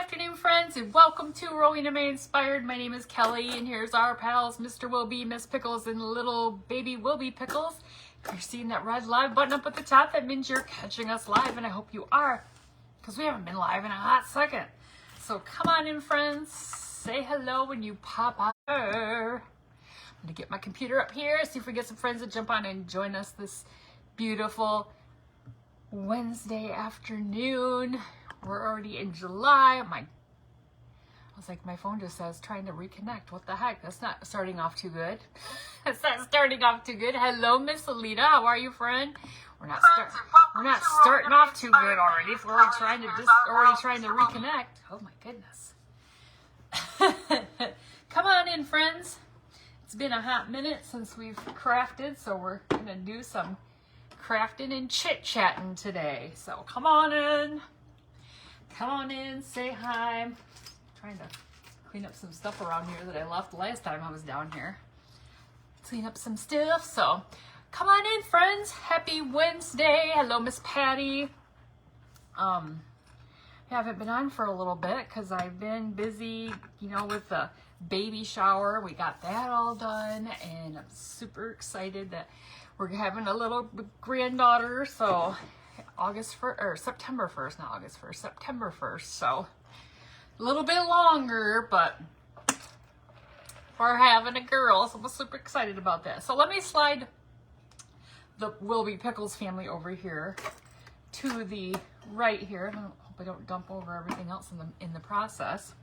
afternoon, friends, and welcome to Rowena May Inspired. My name is Kelly, and here's our pals, Mr. Wilby, Miss Pickles, and little baby Wilby Pickles. If you're seeing that red live button up at the top, that means you're catching us live, and I hope you are, because we haven't been live in a hot second. So come on in, friends. Say hello when you pop out. I'm going to get my computer up here, see if we get some friends to jump on and join us this beautiful Wednesday afternoon. We're already in July. I was like, my phone just says trying to reconnect. What the heck? That's not starting off too good. That's not starting off too good. Hello, Miss Alita. How are you, friend? We're not starting off too good already. If we're already trying to reconnect. Oh my goodness. Come on in, friends. It's been a hot minute since we've crafted, so we're gonna do some crafting and chit-chatting today. So come on in. Come on in, say hi. I'm trying to clean up some stuff around here that I left last time I was down here. Clean up some stuff. So come on in, friends. Happy Wednesday. Hello, Miss Patty. Haven't been on for a little bit because I've been busy, with the baby shower. We got that all done, and I'm super excited that we're having a little granddaughter. So September 1st, not August 1st, September 1st. So a little bit longer, but we're having a girl, so I'm super excited about that. So let me slide the Wilby Pickles family over here to the right here. I hope I don't dump over everything else in the process.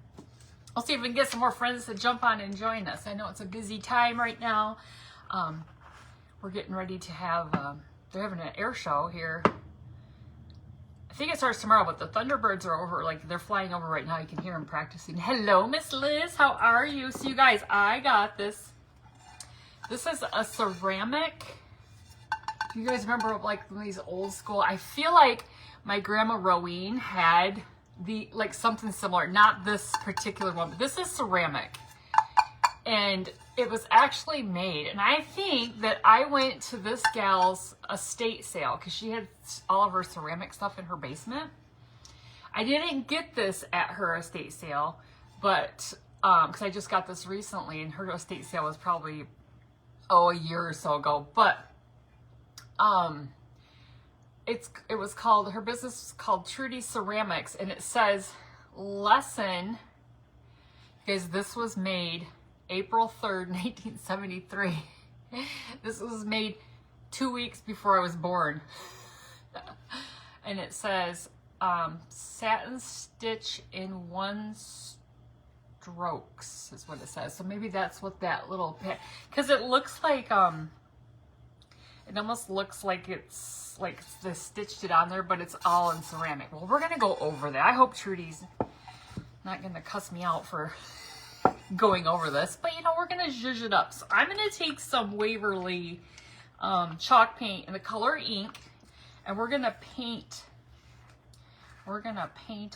I'll see if we can get some more friends to jump on and join us. I know it's a busy time right now. We're getting ready to have, they're having an air show here. I think it starts tomorrow, but the Thunderbirds are over, they're flying over right now. You can hear them practicing. Hello, Miss Liz. How are you? So you guys, I got this. This is a ceramic. Do you guys remember these old school? I feel like my grandma Rowene had something similar. Not this particular one, but this is ceramic. And it was actually made, and I think that I went to this gal's estate sale because she had all of her ceramic stuff in her basement. I didn't get this at her estate sale, but because I just got this recently, and her estate sale was probably a year or so ago. But her business was called Trudy Ceramics, and it says lesson, because this was made April 3rd, 1973. This was made 2 weeks before I was born. And it says, satin stitch in 1 strokes is what it says. So maybe that's what that little bit, because it looks like, it almost looks like it's like they stitched it on there, but it's all in ceramic. Well, we're going to go over that. I hope Trudy's not going to cuss me out for going over this, but we're gonna zhuzh it up. So I'm gonna take some Waverly chalk paint in the color ink, and we're gonna paint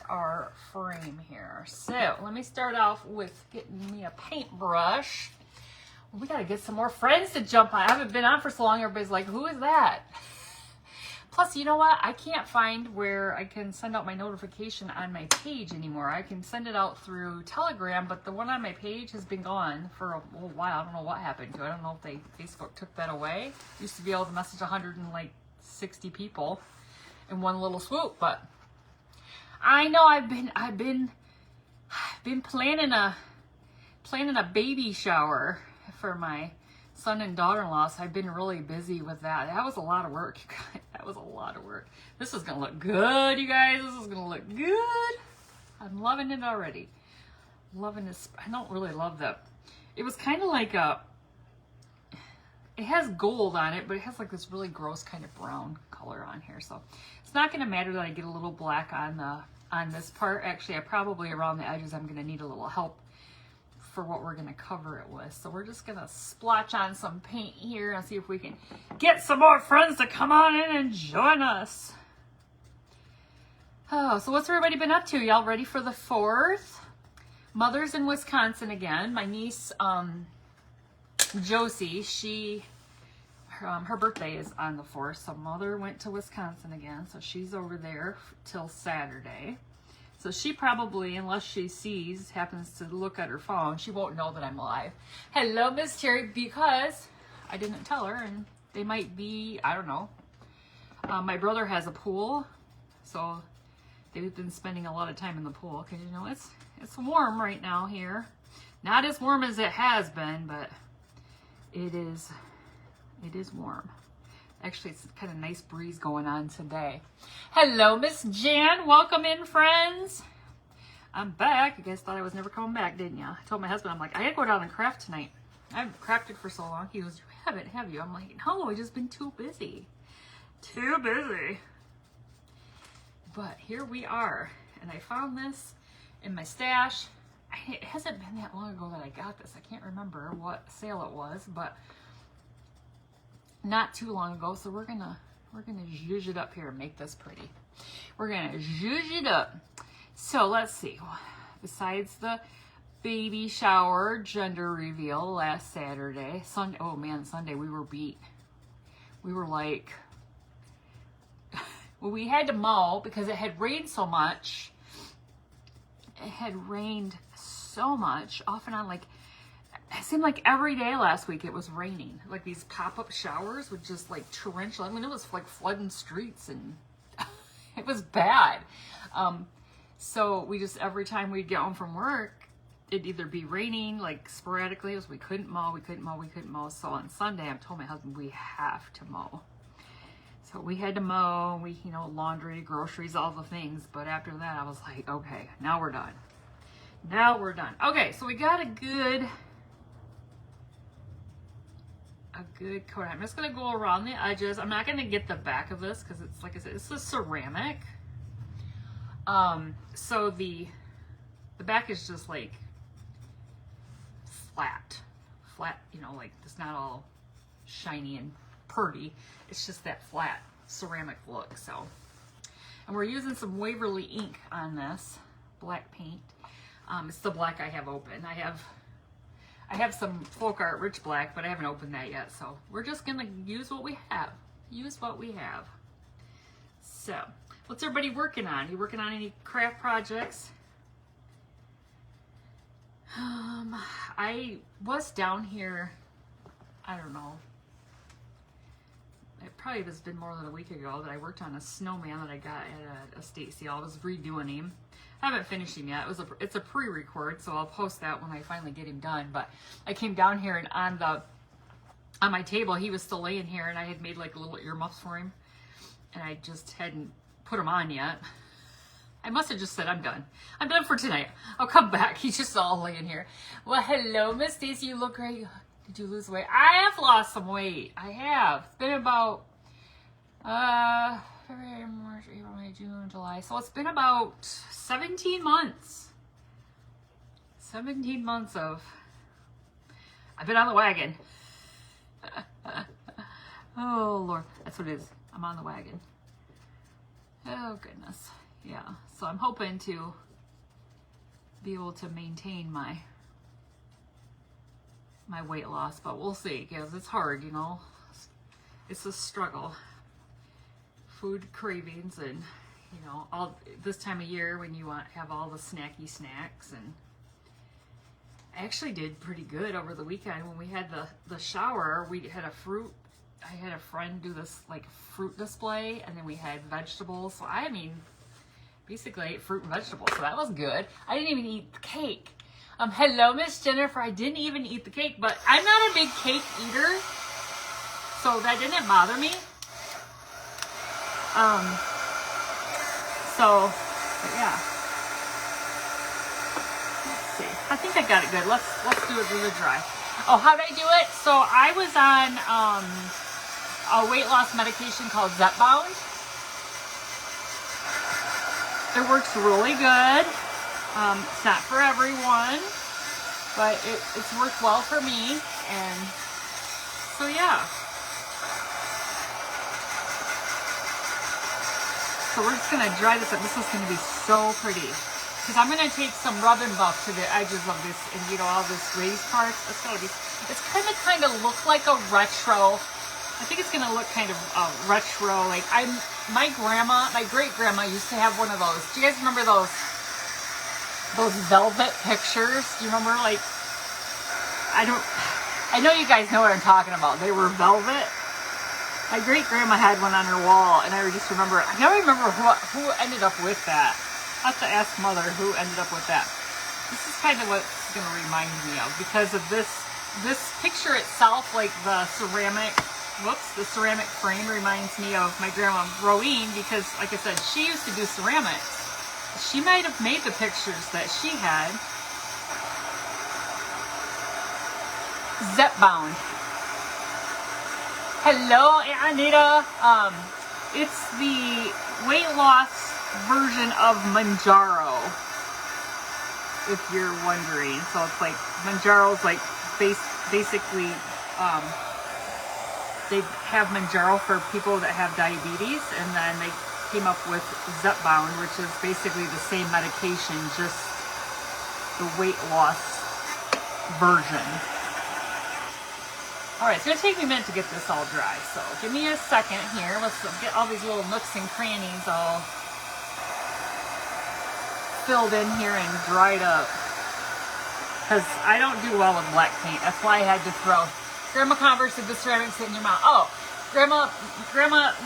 our frame here. So let me start off with getting me a paintbrush. We gotta get some more friends to jump on. I haven't been on for so long. Everybody's like, who is that? Plus, you know what? I can't find where I can send out my notification on my page anymore. I can send it out through Telegram, but the one on my page has been gone for a little while. I don't know what happened to it. I don't know if Facebook took that away. Used to be able to message 160 people in one little swoop, but I know I've been planning a baby shower for my son and daughter-in-law, so I've been really busy with that. That was a lot of work, you guys. That was a lot of work. This is gonna look good, you guys. This is gonna look good. I'm loving it already. Loving this. I don't really love that. It was kind of like it has gold on it, but it has this really gross kind of brown color on here. So it's not gonna matter that I get a little black on this part. Actually, I probably around the edges I'm gonna need a little help for what we're going to cover it with. So we're just going to splotch on some paint here and see if we can get some more friends to come on in and join us. Oh, so what's everybody been up to? Y'all ready for the 4th? Mother's in Wisconsin again. My niece, Josie, her birthday is on the 4th, so Mother went to Wisconsin again, so she's over there till Saturday. So she probably, unless she happens to look at her phone, she won't know that I'm live. Hello, Miss Terry, because I didn't tell her, and they might be, I don't know. My brother has a pool, so they've been spending a lot of time in the pool, because, you know, it's warm right now here. Not as warm as it has been, but it is warm. Actually, it's kind of nice breeze going on today. Hello, Miss Jan. Welcome in, friends. I'm back. You guys thought I was never coming back, didn't you? I told my husband, I'm like, I gotta go down and craft tonight. I haven't crafted for so long. He goes, you haven't, have you? I'm like, no, I've just been too busy. Too busy. But here we are. And I found this in my stash. It hasn't been that long ago that I got this. I can't remember what sale it was, but not too long ago. So we're gonna zhuzh it up here and make this pretty. We're gonna zhuzh it up. So let's see. Besides the baby shower gender reveal last Saturday, Sunday. Oh man, Sunday we were beat. We were like, well, we had to mow because it had rained so much. It had rained so much off and on, like it seemed like every day last week it was raining. Like these pop-up showers would just like torrential. I mean, it was like flooding streets and it was bad. So we just, every time we'd get home from work, it'd either be raining like sporadically, as we couldn't mow. So on Sunday, I told my husband we have to mow. So we had to mow, you know, laundry, groceries, all the things. But after that, I was like, okay, now we're done. Now we're done. Okay, so we got a good coat. I'm just gonna go around the edges. I'm not gonna get the back of this because it's, like I said, it's a ceramic. So the back is just like flat, you know, like it's not all shiny and pretty. It's just that flat ceramic look. So, and we're using some Waverly ink on this black paint. It's the black I have open. I have some Folk Art Rich Black, but I haven't opened that yet. So we're just gonna use what we have. Use what we have. So, what's everybody working on? You working on any craft projects? I was down here, I don't know. It probably has been more than a week ago that I worked on a snowman that I got at a estate sale. I was redoing him. I haven't finished him yet. It's a pre-record, so I'll post that when I finally get him done. But I came down here and on my table, he was still laying here, and I had made like little earmuffs for him, and I just hadn't put them on yet. I must have just said, I'm done. I'm done for tonight. I'll come back. He's just all laying here. Well, hello, Miss Stacy. You look great. Did you lose weight? I have lost some weight. I have. It's been about February, March, April, May, June, July. So it's been about 17 months. 17 months of, I've been on the wagon. Oh, Lord. That's what it is. I'm on the wagon. Oh, goodness. Yeah. So I'm hoping to be able to maintain my weight loss, but we'll see, because it's hard, you know. It's a struggle. Food cravings, and you know, all this time of year when you have all the snacky snacks. And I actually did pretty good over the weekend when we had the shower. We had I had a friend do this like fruit display, and then we had vegetables. So I mean, basically I ate fruit and vegetables, so that was good. I didn't even eat the cake. Hello, Miss Jennifer. I didn't even eat the cake, but I'm not a big cake eater, so that didn't bother me. But yeah. Let's see. I think I got it good. Let's do it really dry. Oh, how did I do it? So I was on a weight loss medication called Zepbound. It works really good. It's not for everyone, but it's worked well for me, and so yeah. So we're just gonna dry this up. This is gonna be so pretty, because I'm gonna take some rub and buff to the edges of this, and you know, all this raised parts. It's gonna kind of look like a retro. I think it's gonna look kind of retro. Like my great grandma used to have one of those. Do you guys remember those those velvet pictures. Do you remember, like, I know you guys know what I'm talking about. They were velvet. My great grandma had one on her wall, and I just remember, I don't remember who ended up with that. I'll have to ask Mother who ended up with that. This is kind of what it's going to remind me of, because of this picture itself, like the ceramic frame reminds me of my grandma Rowene, because like I said, she used to do ceramics. She might have made the pictures that she had. Zip bound. Hello, Anita. It's the weight loss version of Manjaro, if you're wondering. So it's like, Manjaro's like basically, they have Manjaro for people that have diabetes, and then they came up with Zepbound, which is basically the same medication, just the weight loss version. Alright, it's going to take me a minute to get this all dry, so give me a second here. Let's get all these little nooks and crannies all filled in here and dried up. Because I don't do well with black paint. That's why I had to throw. Grandma Converse did the ceramics in your mouth. Oh, Grandma,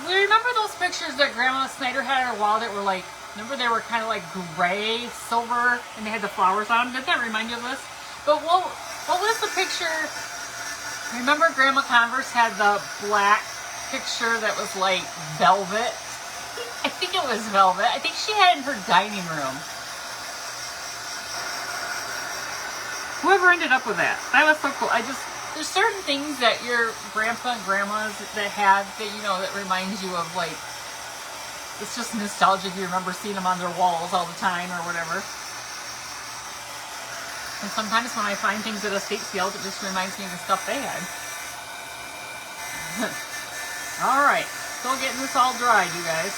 we remember those pictures that Grandma Snyder had on her wall that were like, remember they were kind of like gray, silver, and they had the flowers on them? Did that remind you of this? But what was the picture? Remember Grandma Converse had the black picture that was like velvet? I think it was velvet. I think she had it in her dining room. Whoever ended up with that. That was so cool. There's certain things that your grandpa and grandmas that had that, you know, that reminds you of, like, it's just nostalgic. You remember seeing them on their walls all the time or whatever. And sometimes when I find things at estate sales, it just reminds me of the stuff they had. Alright, still getting this all dried, you guys.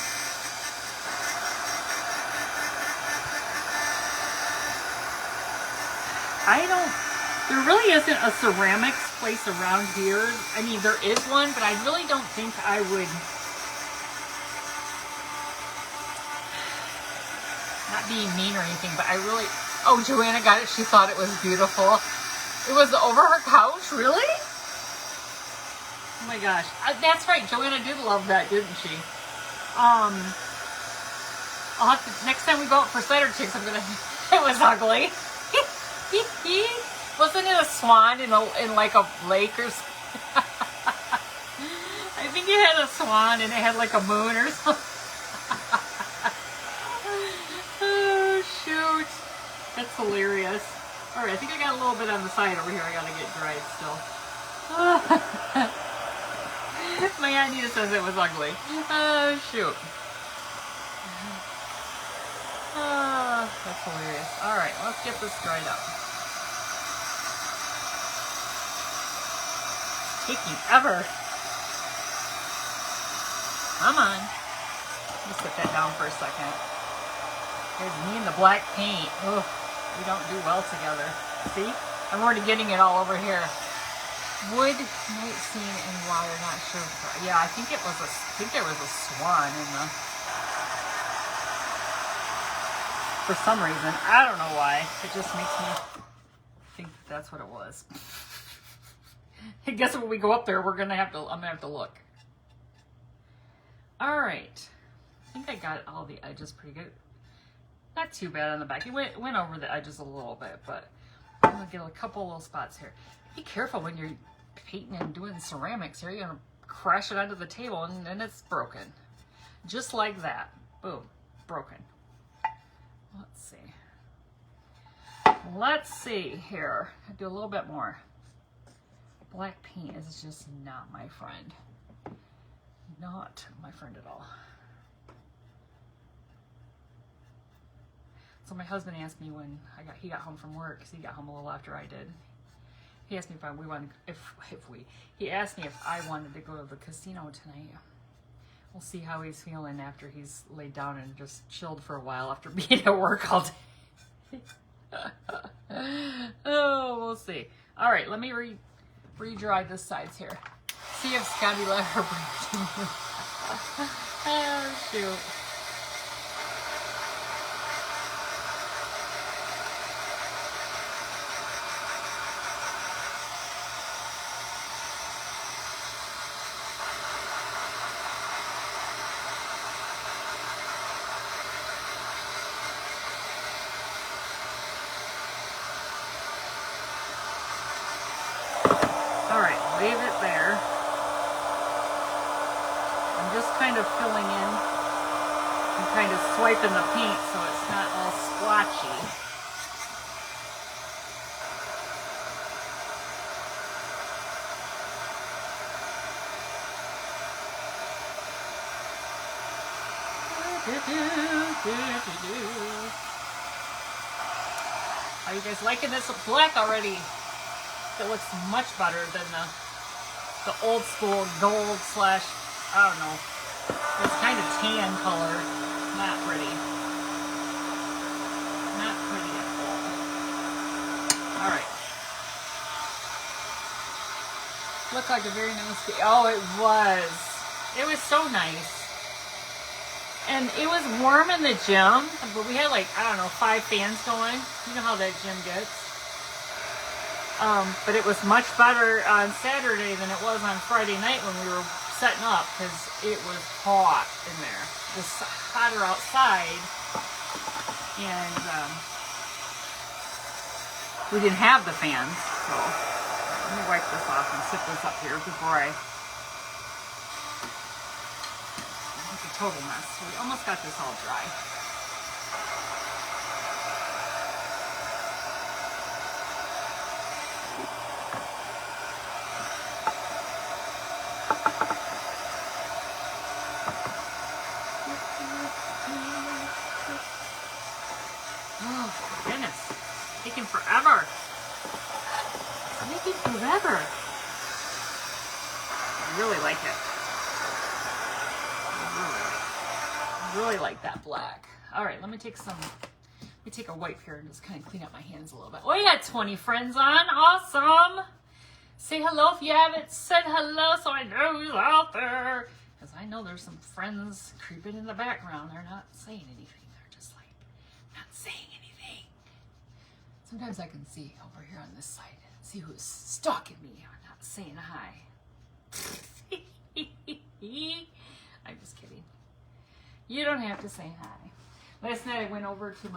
There really isn't a ceramics place around here. I mean, there is one, but I really don't think I would, not being mean or anything, but I really, oh, Joanna got it. She thought it was beautiful. It was over her couch, really? Oh my gosh. That's right. Joanna did love that, didn't she? I'll have to, next time we go out for cider chicks, I'm gonna, it was ugly. Wasn't it a swan in like a lake or something? I think it had a swan and it had like a moon or something. Oh, shoot. That's hilarious. Alright, I think I got a little bit on the side over here I gotta get dried still. My Aunt Nita says it was ugly. Oh, shoot. Oh, that's hilarious. Alright, let's get this dried up. It's taking ever. Come on. Let me set that down for a second. There's me and the black paint. Ugh, we don't do well together. See? I'm already getting it all over here. Wood, night scene, and water, not sure. Yeah, I think there was a swan in the, for some reason. I don't know why. It just makes me think that's what it was. I guess when we go up there, I'm gonna have to look. Alright. I think I got all the edges pretty good. Not too bad on the back. It went over the edges a little bit, but I'm gonna get a couple little spots here. Be careful when you're painting and doing ceramics here. You're gonna crash it onto the table and then it's broken. Just like that. Boom. Broken. Let's see. Let's see here. I'll do a little bit more. Black paint is just not my friend. Not my friend at all. So my husband asked me when he got home from work, because he got home a little after I did. He asked me he asked me if I wanted to go to the casino tonight. We'll see how he's feeling after he's laid down and just chilled for a while after being at work all day. Oh, we'll see. All right, let me re-dry this sides here. See if Scotty let her bring it. Oh, shoot. swiping the paint so it's not all splotchy. Are you guys liking this black already? It looks much better than the old school gold slash, I don't know, it's kind of tan color. Not pretty. Not pretty at all. Alright. Looked like a very nice day. Oh, it was. It was so nice. And it was warm in the gym, but we had like, I don't know, 5 fans going. You know how that gym gets. But it was much better on Saturday than it was on Friday night when we were setting up, because it was hot in there. It was hotter outside. And we didn't have the fans. So let me wipe this off and sit this up here before I... total mess. We almost got this all dry. Oh, goodness. It's taking forever. It's taking forever. I really like it. Really like that black. All right, let me take a wipe here and just kind of clean up my hands a little bit. Oh, you got 20 friends on. Awesome. Say hello if you haven't said hello so I know who's out there. Because I know there's some friends creeping in the background. They're not saying anything. They're just like, not saying anything. Sometimes I can see over here on this side, see who's stalking me or not saying hi. I'm just kidding. You don't have to say hi. Last night I went over to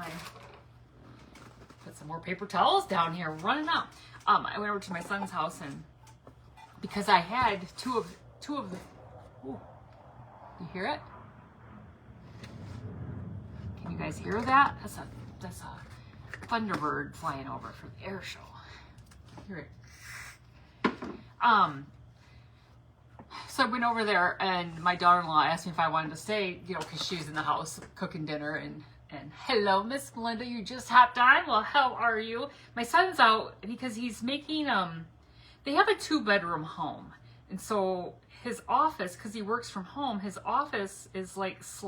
put some more paper towels down here, running out. I went over to my son's house, and because I had two of the, ooh, you hear it? Can you guys hear that? That's a Thunderbird flying over for the air show. Hear it? So I went over there, and my daughter-in-law asked me if I wanted to stay, you know, because she was in the house cooking dinner. And hello, Miss Melinda, you just hopped on. Well, how are you? My son's out because he's making, they have a 2-bedroom home. And so his office, because he works from home, his office is like /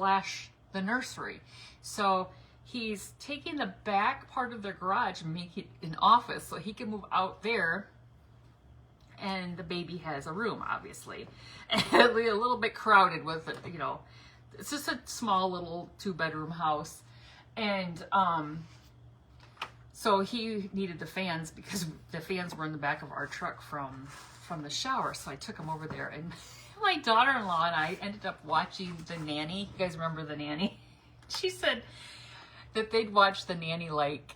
the nursery. So he's taking the back part of their garage and make it an office so he can move out there. And the baby has a room, obviously. And it'll be a little bit crowded with it, you know. It's just a small little 2-bedroom house. And so he needed the fans because the fans were in the back of our truck from the shower. So I took him over there. And my daughter-in-law and I ended up watching The Nanny. You guys remember The Nanny? She said that they'd watch The Nanny like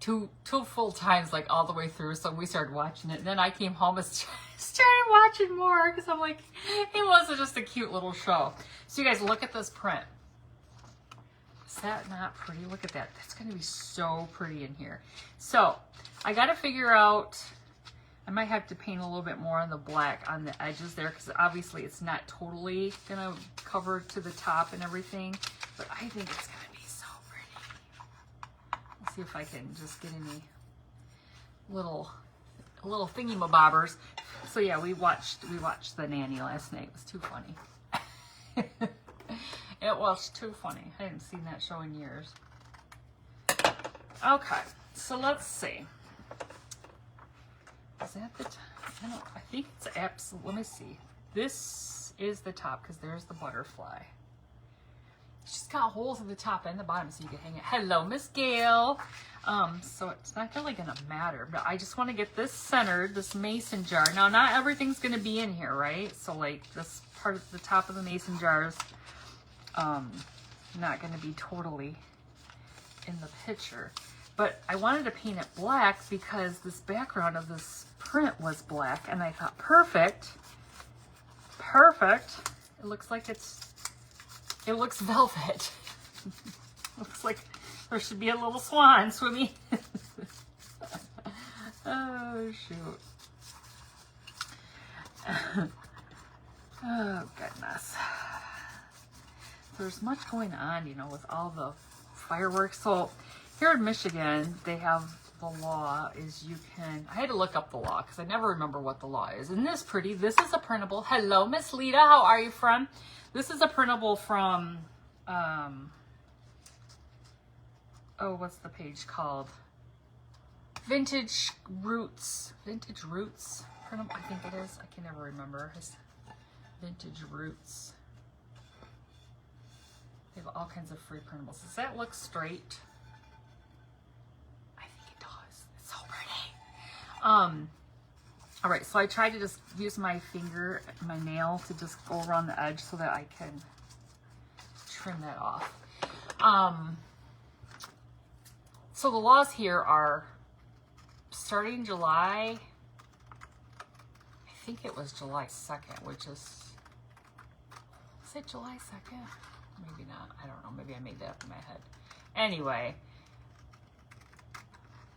two full times, like all the way through. So we started watching it, and then I came home and started watching more because I'm like, it wasn't just a cute little show. So you guys, look at this print. Is that not pretty? Look at that. That's going to be so pretty in here. So I got to figure out, I might have to paint a little bit more on the black on the edges there, because obviously it's not totally going to cover to the top and everything, but I think it's going to be so pretty. Let's see if I can just get any little thingy-mabobbers. So yeah, we watched The Nanny last night. It was too funny. It was too funny. I hadn't seen that show in years. Okay, so let's see. Is that the top? I think it's absolute. Let me see. This is the top because there's the butterfly. It's just got holes at the top and the bottom so you can hang it. Hello, Miss Gail. So it's not really gonna matter, but I just want to get this centered, this mason jar. Now, not everything's gonna be in here, right? So like this part of the top of the mason jars, not gonna be totally in the picture. But I wanted to paint it black because this background of this print was black, and I thought, perfect. It looks like it looks velvet. Looks like there should be a little swan swimming. Oh, shoot. Oh, goodness. There's much going on, you know, with all the fireworks. So here in Michigan, they have the law is you can, I had to look up the law because I never remember what the law is. Isn't this pretty? This is a printable. Hello, Miss Lita. How are you from? This is a printable from, oh, what's the page called? Vintage Roots. Vintage Roots. Printable, I think it is. I can never remember. It's Vintage Roots. They have all kinds of free printables. Does that look straight? I think it does. It's so pretty. All right, so I tried to just use my finger, my nail, to just go around the edge so that I can trim that off. So the laws here are starting July, I think it was July 2nd, which is it July 2nd? Maybe not. I don't know. Maybe I made that up in my head. Anyway,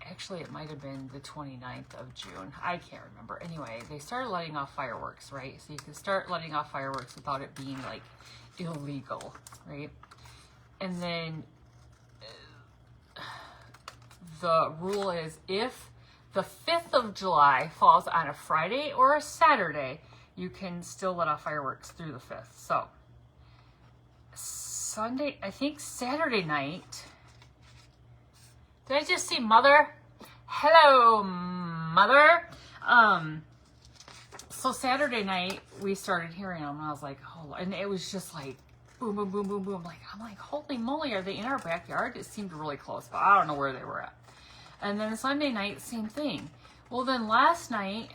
actually it might have been the 29th of June. I can't remember. Anyway, they started letting off fireworks, right? So you can start letting off fireworks without it being like illegal, right? And then the rule is if the 5th of July falls on a Friday or a Saturday, you can still let off fireworks through the 5th. So Sunday, I think Saturday night. Did I just see Mother? Hello, Mother. So Saturday night we started hearing them, and I was like, oh, and it was just like boom, boom, boom, boom, boom. I'm like, holy moly, are they in our backyard? It seemed really close, but I don't know where they were at. And then Sunday night, same thing. Well, then last night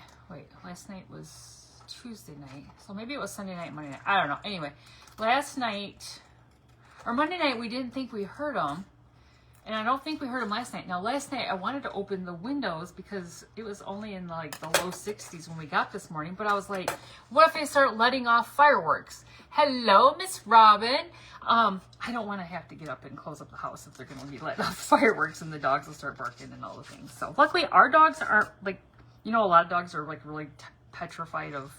was Tuesday night, so maybe it was Sunday night, Monday night. I don't know. Anyway, last night or Monday night, we didn't think we heard them. And I don't think we heard them last night. Now, last night I wanted to open the windows because it was only in like the low 60s when we got this morning. But I was like, what if they start letting off fireworks? Hello, Miss Robin. I don't want to have to get up and close up the house if they're going to be letting off fireworks and the dogs will start barking and all the things. So luckily our dogs aren't like, you know, a lot of dogs are like really petrified of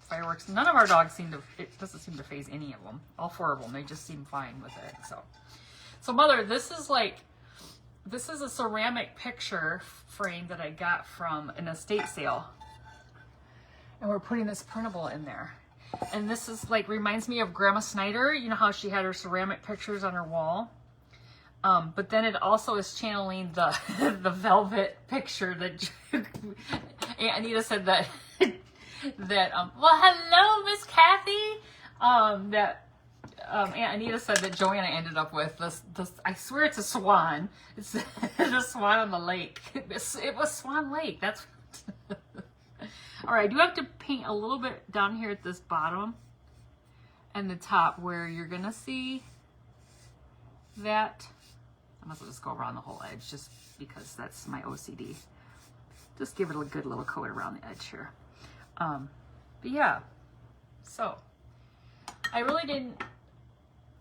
fireworks. None of our dogs it doesn't seem to faze any of them. All 4 of them, they just seem fine with it. So Mother, this is a ceramic picture frame that I got from an estate sale. And we're putting this printable in there. And this is like, reminds me of Grandma Snyder. You know how she had her ceramic pictures on her wall? But then it also is channeling the the velvet picture that Aunt Anita said that, well, hello, Miss Kathy. Aunt Anita said that Joanna ended up with this I swear it's a swan. It's a swan on the lake. It was Swan Lake. That's all right. I do have to paint a little bit down here at this bottom and the top where you're gonna see that. I must just go around the whole edge just because that's my OCD. Just give it a good little coat around the edge here. But yeah, so I really didn't.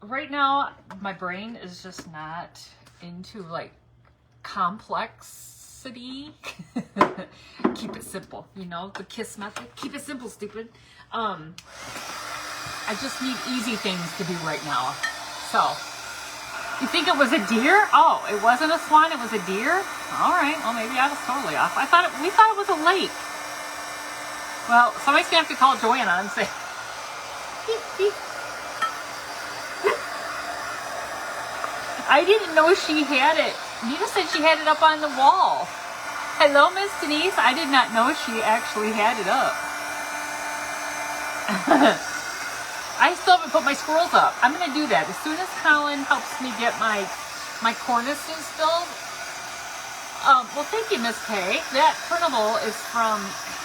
Right now, my brain is just not into like complexity. Keep it simple, you know, the KISS method. Keep it simple, stupid. I just need easy things to do right now. So, you think it was a deer? Oh, it wasn't a swan, it was a deer? All right, well, maybe I was totally off. We thought it was a lake. Well, somebody's gonna have to call Joanna and say, I didn't know she had it. Nita said she had it up on the wall. Hello, Miss Denise. I did not know she actually had it up. I still haven't put my squirrels up. I'm going to do that. As soon as Colin helps me get my cornices filled. Well, thank you, Miss Kay. That printable is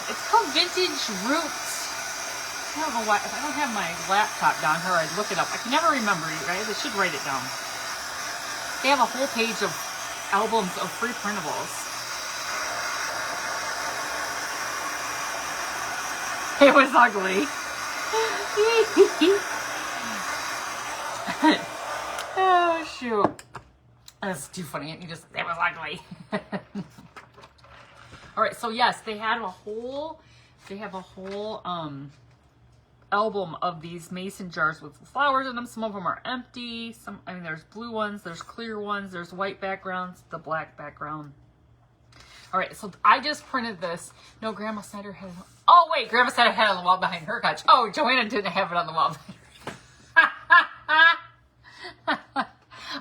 it's called Vintage Roots. I don't know why. If I don't have my laptop down here, I'd look it up. I can never remember it, right? I should write it down. They have a whole page of albums of free printables. It was ugly. Oh, shoot. too. That's too funny. It was ugly. All right, so yes, they have a whole album of these mason jars with flowers in them. Some of them are empty. There's blue ones, there's clear ones, there's white backgrounds, the black background. All right, so I just printed this. No, Grandma Snyder had. Oh wait, Grandma Snyder had it on the wall behind her couch. Oh, Joanna didn't have it on the wall behind her.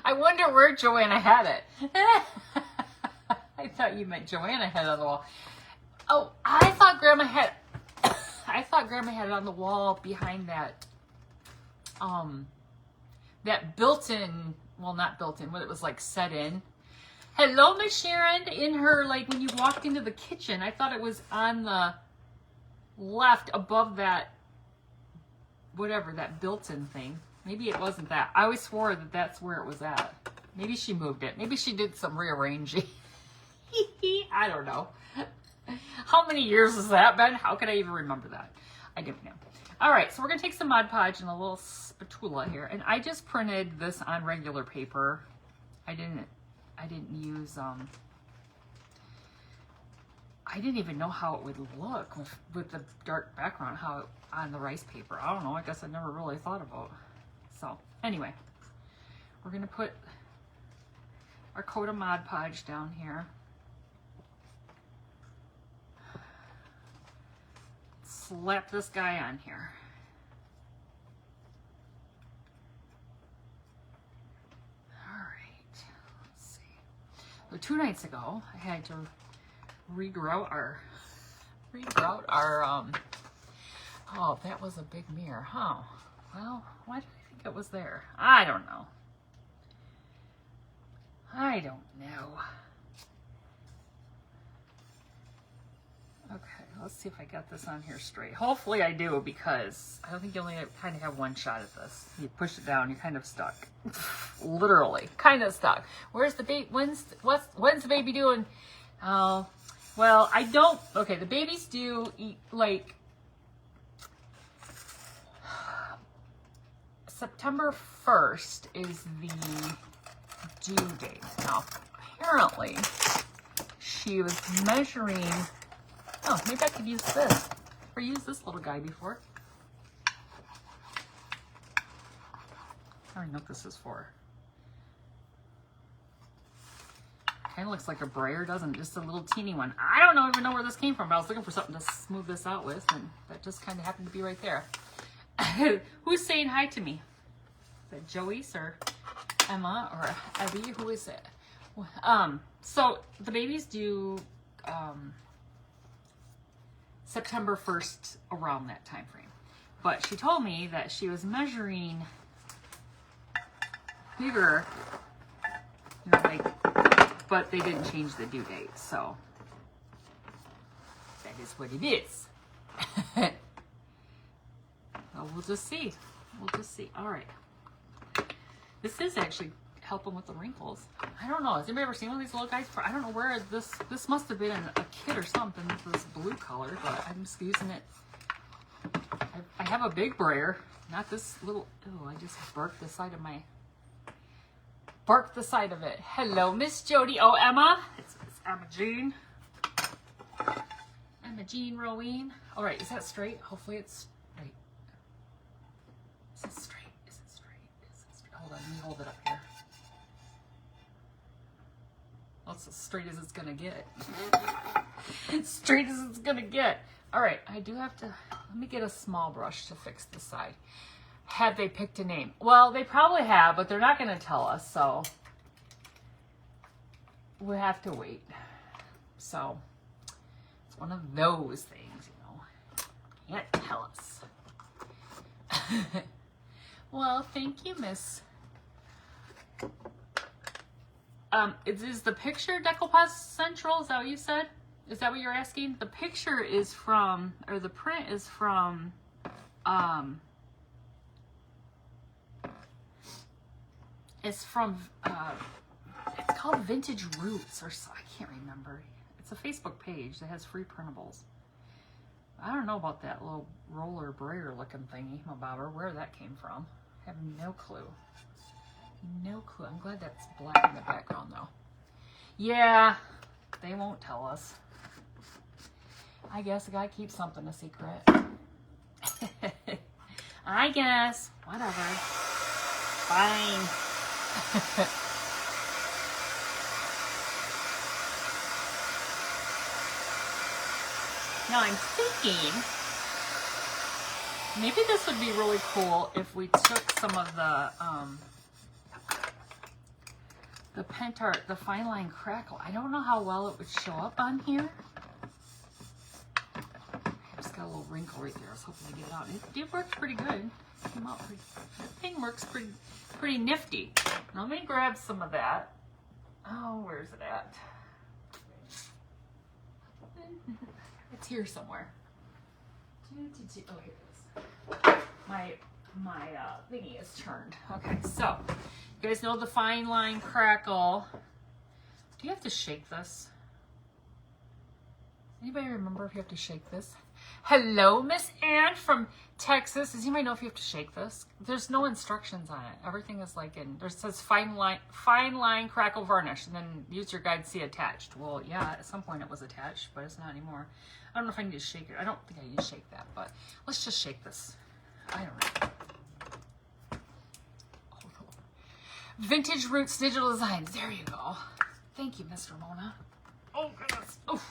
I wonder where Joanna had it. I thought you meant Joanna had it on the wall. Oh, I thought Grandma had it on the wall behind that that built-in, well, not built-in, but it was like set in. Hello, Miss Sharon. In her, like when you walked into the kitchen, I thought it was on the left above that, whatever, that built-in thing. Maybe it wasn't that. I always swore that that's where it was at. Maybe she moved it. Maybe she did some rearranging. I don't know. How many years has that been? How could I even remember that? I don't know. All right, so we're going to take some Mod Podge and a little spatula here. And I just printed this on regular paper. I didn't use, I didn't even know how it would look with the dark background, on the rice paper. I don't know. I guess I never really thought about. So anyway, we're going to put our coat of Mod Podge down here. Slap this guy on here. All right, let's see. So 2 nights ago, I had to regrout our, oh, that was a big mirror, huh? Well, why did I think it was there? I don't know. Okay, let's see if I got this on here straight. Hopefully I do, because I don't think you only kind of have one shot at this. You push it down, you're kind of stuck. Literally, kind of stuck. Where's the baby? When's the baby doing? Oh, well, I don't. Okay, the babies do eat like September 1st is the due date. Now, apparently, she was measuring. Oh, maybe I could use this. Or use this little guy before. I don't even know what this is for. Kind of looks like a brayer, doesn't it? Just a little teeny one. I don't even know where this came from, but I was looking for something to smooth this out with, and that just kind of happened to be right there. Who's saying hi to me? Is that Joeyce or Emma or Abby? Who is it? So the babies do September 1st, around that time frame. But she told me that she was measuring bigger, you know, like, but they didn't change the due date, so that is what it is. Well, we'll just see. All right. This is actually helping with the wrinkles. I don't know. Has anybody ever seen one of these little guys? I don't know where this must have been a kid or something, this blue color, but I'm just using it. I have a big brayer, not this little. Oh, I just barked the side of it. Hello, Miss Jody. Oh, Emma. It's Emma Jean. Emma Jean Rowene. All right, is that straight? Hopefully it's straight. Is it straight? Hold on, let me hold it up here. That's as straight as it's gonna get. Straight as it's gonna get. All right, I do have to, let me get a small brush to fix this side. Have they picked a name? Well, they probably have, but they're not gonna tell us, so we'll have to wait. So it's one of those things, you know. Can't tell us. Well, thank you, Miss. Is the picture Decoupage Central? Is that what you said? Is that what you're asking? The picture is from, or the print is from, it's from, it's called Vintage Roots, or so, I can't remember. It's a Facebook page that has free printables. I don't know about that little roller brayer looking thingy, where that came from. I have no clue. No clue. I'm glad that's black in the background though. Yeah, they won't tell us. I guess I gotta keep something a secret. I guess. Whatever. Fine. Now I'm thinking maybe this would be really cool if we took some of the Pentart, the Fine Line Crackle. I don't know how well it would show up on here. It's got a little wrinkle right there. I was hoping to get it out. It works pretty good. It came out pretty. That thing works pretty nifty. Now let me grab some of that. Oh, where's it at? It's here somewhere. Oh, here it is. My thingy is turned. Okay, so you guys know the Fine Line Crackle. Do you have to shake this? Anybody remember if you have to shake this? Hello, Miss Ann from Texas. Does anybody know if you have to shake this? There's no instructions on it. Everything is like it says Fine Line Crackle Varnish, and then use your guide, see attached. Well, yeah, at some point it was attached, but it's not anymore. I don't know if I need to shake it. I don't think I need to shake that, but let's just shake this. I don't know. Vintage Roots Digital Designs. There you go. Thank you, Miss Ramona. Oh, goodness. Oof.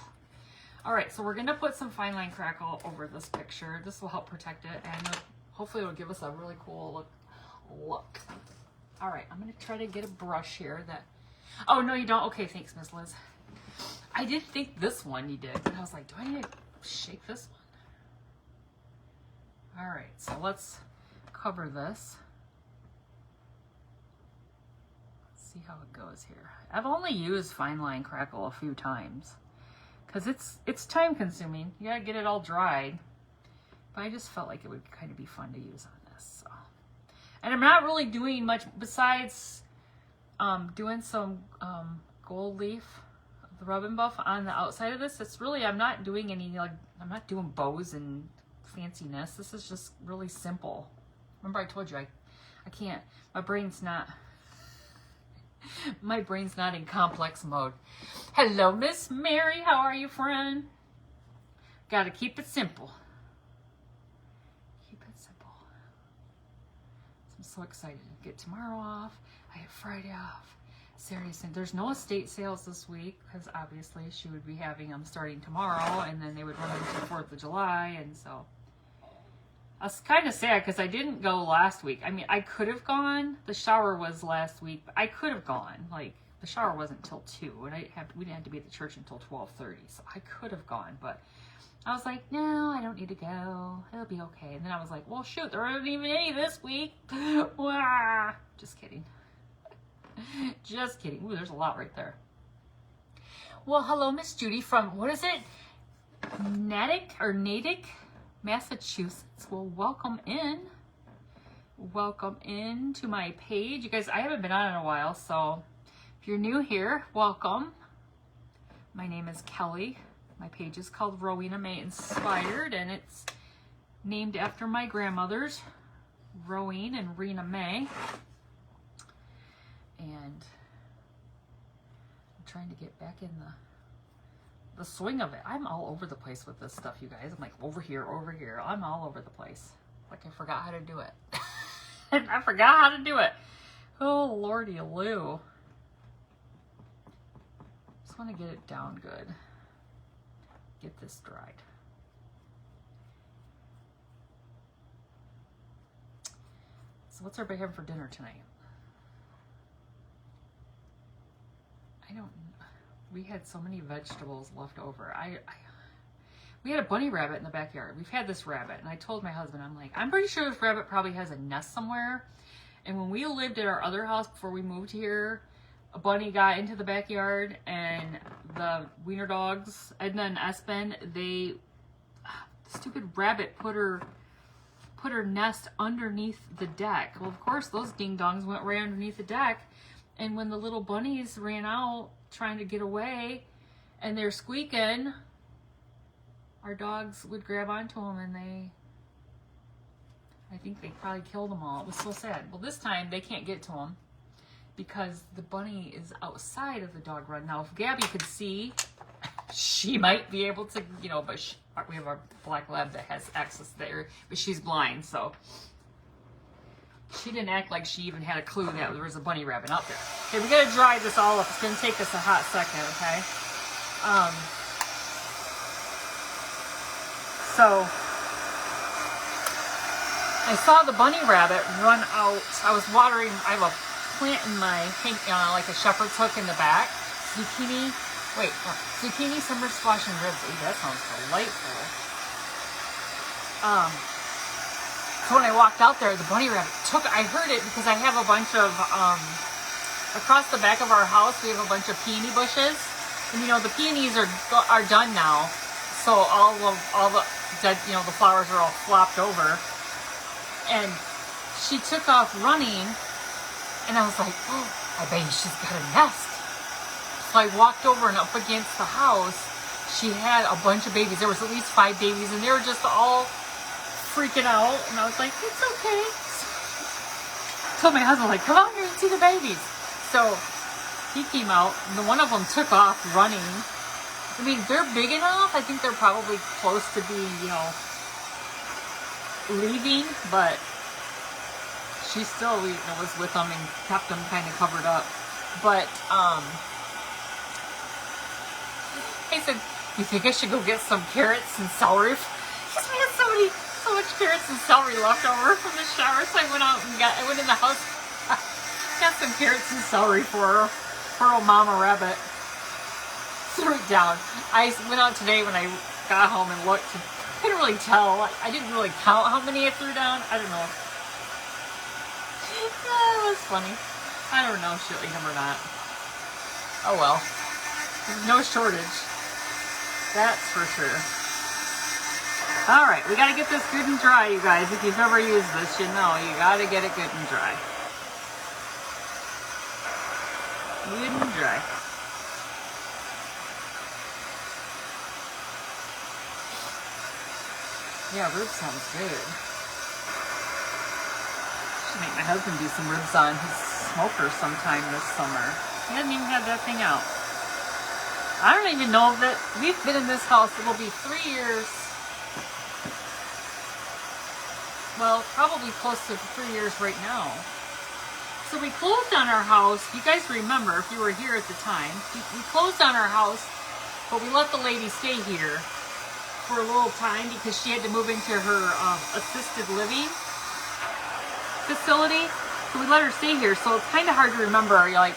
All right, so we're going to put some Fine Line Crackle over this picture. This will help protect it, and hopefully it'll give us a really cool look. All right, I'm going to try to get a brush here that... Oh, no, you don't? Okay, thanks, Miss Liz. I didn't think this one you did, but I was like, do I need to shake this one? All right, so let's cover this. Let's see how it goes here. I've only used Fine Line Crackle a few times because it's time consuming. You gotta get it all dried. But I just felt like it would kind of be fun to use on this. So. And I'm not really doing much besides doing some gold leaf, the rub and buff on the outside of this. It's really, I'm not doing any, like, I'm not doing bows and fanciness. This is just really simple. Remember I told you I can't, my brain's not in complex mode. Hello, Miss Mary. How are you, friend? Gotta keep it simple. Keep it simple. So I'm so excited to get tomorrow off. I have Friday off. Seriously, there's no estate sales this week because obviously she would be having them starting tomorrow, and then they would run into the 4th of July, and so I was kind of sad because I didn't go last week. I mean, I could have gone. The shower was last week, but I could have gone. Like, the shower wasn't till 2, and we didn't have to be at the church until 12:30, so I could have gone, but I was like, no, I don't need to go. It'll be okay. And then I was like, well, shoot, there aren't even any this week. Wah. Just kidding. Just kidding. Ooh, there's a lot right there. Well, hello, Miss Judy from, what is it? Natick, Massachusetts. Well, welcome in. Welcome in to my page. You guys, I haven't been on in a while, so if you're new here, welcome. My name is Kelly. My page is called Rowena May Inspired, and it's named after my grandmothers, Rowena and Rena May. And I'm trying to get back in the swing of it. I'm all over the place with this stuff, you guys. I'm like over here. I'm all over the place. Like I forgot how to do it. I forgot how to do it. Oh, lordy Lou. Just want to get it down good. Get this dried. So what's everybody having for dinner tonight? I don't know. We had so many vegetables left over. We had a bunny rabbit in the backyard. We've had this rabbit, and I told my husband, I'm like, I'm pretty sure this rabbit probably has a nest somewhere. And when we lived at our other house before we moved here, a bunny got into the backyard, and the wiener dogs, Edna and Espen, the stupid rabbit put her nest underneath the deck. Well, of course, those ding-dongs went right underneath the deck. And when the little bunnies ran out trying to get away and they're squeaking, our dogs would grab onto them, and I think they probably killed them all. It was so sad. Well, this time they can't get to them. because the bunny is outside of the dog run. Now, if Gabby could see, she might be able to, you know, but we have our black lab that has access there, but she's blind, so she didn't act like she even had a clue that there was a bunny rabbit out there. Okay, we gotta dry this all up. It's gonna take us a hot second, okay? So I saw the bunny rabbit run out. I was watering. I have a plant in my like a shepherd's hook in the back. Zucchini. Wait, zucchini, summer squash, and ribs. Ooh, that sounds delightful. So when I walked out there, the bunny rabbit I heard it because I have a bunch of, across the back of our house, we have a bunch of peony bushes. And you know, the peonies are done now. So all the dead, you know, the flowers are all flopped over. And she took off running, and I was like, oh, I bet she's got a nest. So I walked over, and up against the house, she had a bunch of babies. There was at least 5 babies, and they were just all freaking out. And I was like, it's okay. So my husband was like, come out here and see the babies. So he came out, and one of them took off running. I mean, they're big enough. I think they're probably close to being, you know, leaving, but she still, you know, was with them and kept them kind of covered up. But, I said, you think I should go get some carrots and celery? Because we had so much carrots and celery left over from the shower. So I went out and I went in the house, got some carrots and celery for old Mama Rabbit. Threw it down. I went out today when I got home and looked. I couldn't really tell. I didn't really count how many I threw down. I don't know. Yeah, it was funny. I don't know if she'll eat them or not. Oh well. There's no shortage. That's for sure. Alright, we gotta get this good and dry, you guys. If you've ever used this, you know you gotta get it good and dry. Good and dry. Yeah, ribs sounds good. Should make my husband do some ribs on his smoker sometime this summer. He hasn't even had that thing out. I don't even know that we've been in this house. It'll be 3 years. Well, probably close to 3 years right now. So we closed on our house. You guys remember, if you were here at the time, we closed on our house, but we let the lady stay here for a little time because she had to move into her assisted living facility. So we let her stay here. So it's kind of hard to remember. You're like,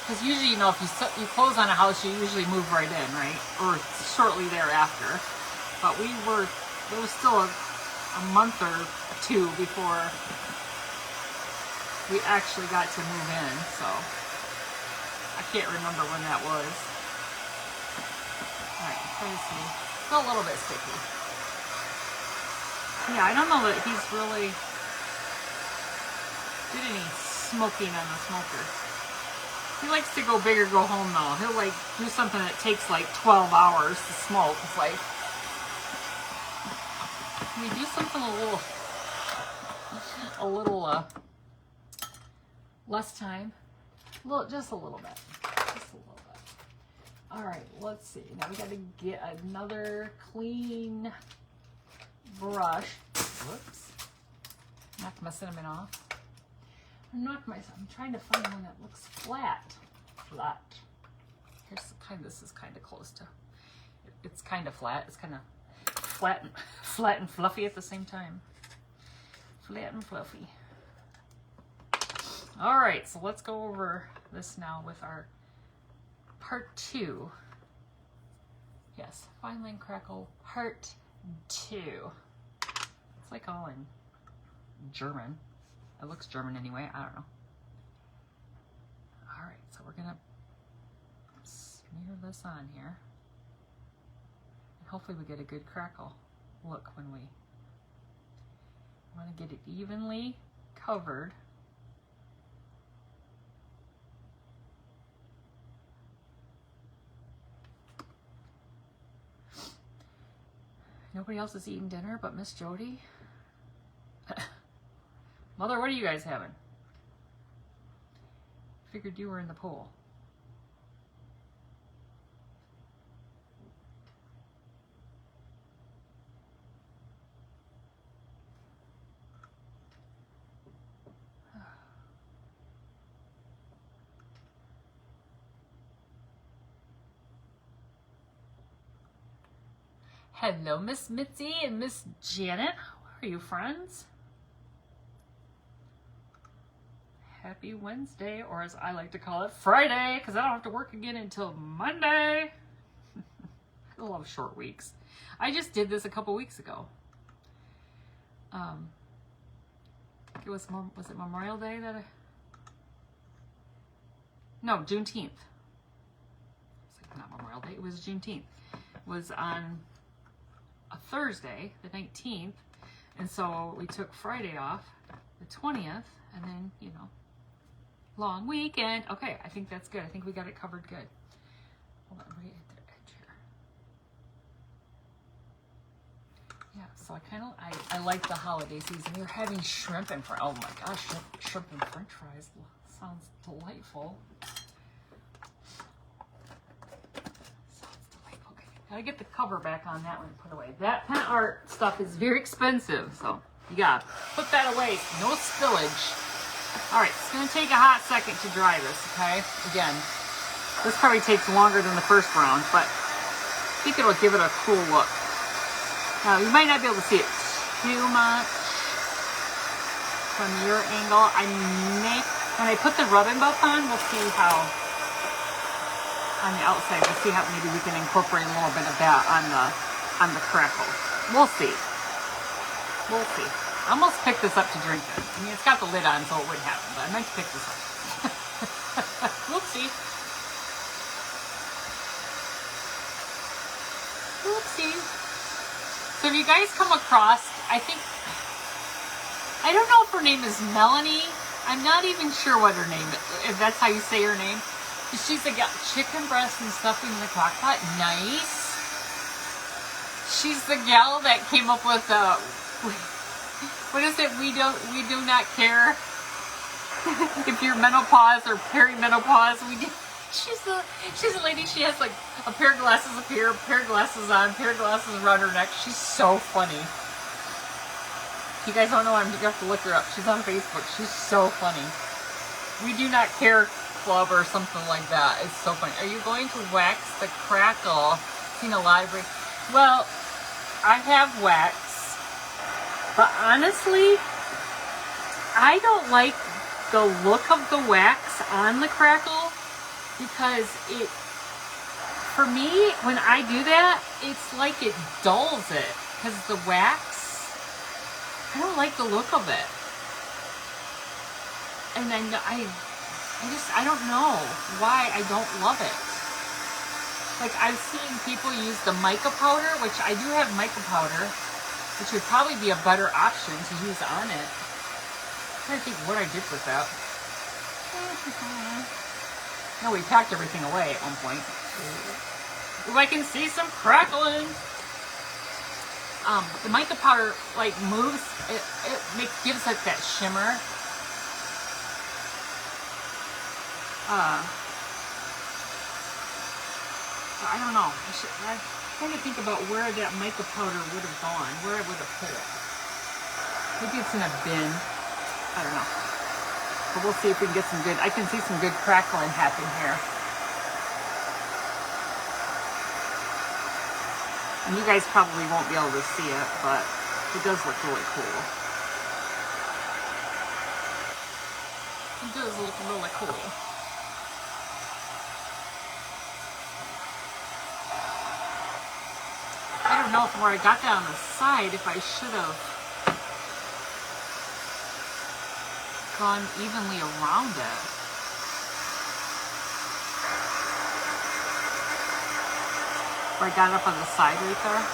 because usually, you know, if you close on a house, you usually move right in, right? Or shortly thereafter. But there was still a month or 2 before we actually got to move in. So I can't remember when that was. All right, try to see. It's a little bit sticky. Yeah, I don't know that he's really did any smoking on the smoker. He likes to go big or go home though. He'll like do something that takes like 12 hours to smoke. It's like, can we do something a little less time? Just a little bit. Just a little bit. All right, let's see. Now we got to get another clean brush. Whoops. Knocked my cinnamon off. I'm trying to find one that looks flat. This is kind of close to, it's kind of flat. It's kind of flat and fluffy at the same time. Flat and fluffy. All right, so let's go over this now with our part 2. Yes, Fine Line Crackle part 2. It's like all in German. It looks German anyway. I don't know. All right, so we're gonna smear this on here, and hopefully we get a good crackle look when we want to get it evenly covered. Nobody else is eating dinner but Miss Jody. Mother, what are you guys having? figured you were in the pool. Hello, Miss Mitzi and Miss Janet. How are you, friends? Happy Wednesday, or as I like to call it, Friday, because I don't have to work again until Monday. I love short weeks. I just did this a couple weeks ago. It was it Memorial Day that No, Juneteenth. It's like not Memorial Day, it was Juneteenth. It was on a Thursday, the 19th, and so we took Friday off, the 20th, and then, you know, long weekend. Okay, I think that's good. I think we got it covered good. Hold on, right at the edge here. Yeah, so I like the holiday season. We're having shrimp and oh my gosh, shrimp and french fries. Sounds delightful. Gotta get the cover back on that one and put away. That pen art stuff is very expensive, so you gotta put that away. No spillage. Alright, it's gonna take a hot second to dry this, okay? Again, this probably takes longer than the first round, but I think it'll give it a cool look. Now, you might not be able to see it too much from your angle. When I put the rubbing buff on, we'll see how on the outside, we'll see how maybe we can incorporate a little bit of that on the crackle. We'll see. We'll see. I almost picked this up to drink it. I mean, it's got the lid on, so it wouldn't happen, but I meant to pick this up. Whoopsie. Whoopsie. So if you guys come across, I don't know if her name is Melanie. I'm not even sure what her name is, if that's how you say her name. She's got chicken breast and stuffing in the crock pot. Nice. She's the gal that came up with what is it? We do not care if you're menopause or perimenopause. She's a lady. She has like a pair of glasses up here, a pair of glasses on, a pair of glasses around her neck. She's so funny. If you guys don't know her, you have to look her up. She's on Facebook. She's so funny. We do not care club or something like that. It's so funny. Are you going to wax the crackle? Seen a library? Well, I have wax, but honestly, I don't like the look of the wax on the crackle because for me, when I do that, it's like it dulls it because the wax, I don't like the look of it. And then I don't know why I don't love it. Like, I've seen people use the mica powder, which I do have mica powder, which would probably be a better option to use on it. I'm trying to think what I did with that. No, we packed everything away at one point. Ooh, I can see some crackling. The mica powder, like, moves, it gives it that shimmer. So I don't know. I'm trying to think about where that mica powder would have gone, where I would have put it. Maybe it's in a bin. I don't know. But we'll see if we can get some good, I can see some good crackling happen here. And you guys probably won't be able to see it, but it does look really cool. It does look really cool. I don't know where I got that on the side, if I should have gone evenly around it. Where I got it up on the side right there.